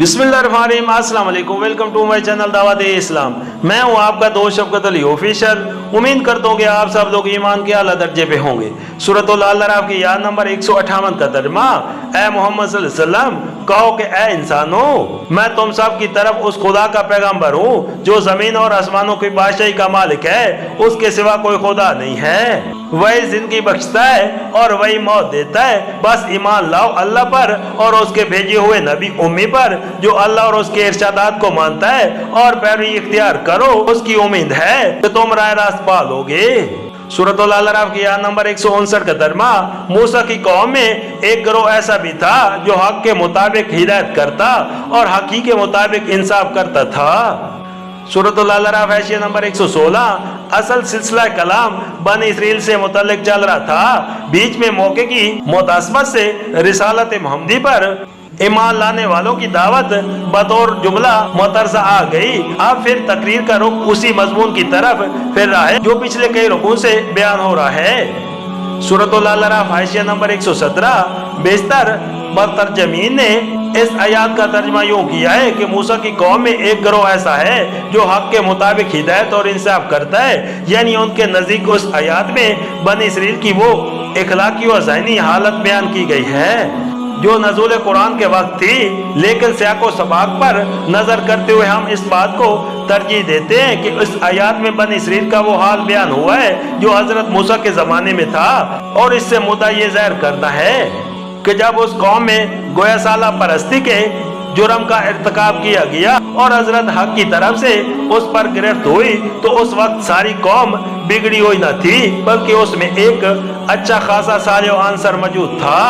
बिस्मिल्लाहिर्रहमानिर्रहीम, अस्सलाम वालेकुम। वेलकम टू माय चैनल दावत इस्लाम। मैं हूं आपका दोस्त शफकत अली ऑफिशियल। उम्मीद करता हूं कि आप सब लोग ईमान के आला दर्जे पे होंगे। सूरह अल-अराफ की याद नंबर 158 का तर्जुमा, ए मोहम्मद सल्लल्लाहु अलैहि वसल्लम कहो कि ए इंसानों, मैं तुम सब की तरफ उस खुदा का पैगंबर हूँ जो जमीन और आसमानों की बादशाही का मालिक है। उसके सिवा कोई खुदा नहीं है। वही जिंदगी बख्शता है और वही मौत देता है। बस ईमान लाओ अल्लाह पर और उसके भेजे हुए नबी उम्मी पर, जो अल्लाह और उसके इरशादात को मानता है और पैरवी इख्तियार करो। उसकी उम्मीद है कि तुम राह रास्त पालोगे। सूरह अल-अराफ की आयत नंबर 159 का तर्जुमा, मूसा की कौम में एक गिरोह ऐसा भी था जो हक के मुताबिक हिदायत करता और हकी के मुताबिक इंसाफ करता था। सूरह अल-अराफ हाशिया नंबर 116। असल सिलसिला कलाम बनी इसराइल से मुतल्लिक चल रहा था। बीच में मौके की मुतासबत से रिसालत मुहम्मदी पर ईमान लाने वालों की दावत बतौर जुमला मुतरसा आ गई। अब फिर तकरीर का रुख उसी मजमून की तरफ फिर रहा है जो पिछले कई रुकों से बयान हो रहा है। सूरह अल-अराफ हाशिया नंबर 117। बेशतर मुतरजमीन ने इस आयत का तर्जुमा यूं किया है कि मूसा की कौम में एक गिरोह ऐसा है जो हक के मुताबिक हिदायत और इंसाफ करता है। यानी उनके नजदीक उस आयत में बनी इसराइल की वो इखलाकी और ज़हनी हालत बयान की गई है जो नज़ूल कुरान के वक्त थी। लेकिन सियाको सबाक पर नजर करते हुए हम इस बात को तरजीह देते हैं कि इस आयत में बनी इसराइल का वो हाल बयान हुआ है जो हजरत मूसा के जमाने में था। और इससे मुद्दा ये ज़ाहिर करना है कि जब उस कौम में गोया साला परस्ती के जुर्म का इर्तिकाब किया गया और हजरत हक की तरफ से उस पर गिरफ्त हुई, तो उस वक्त सारी कौम बिगड़ी हुई न थी, बल्कि उसमें एक अच्छा खासा साले आंसर मौजूद था।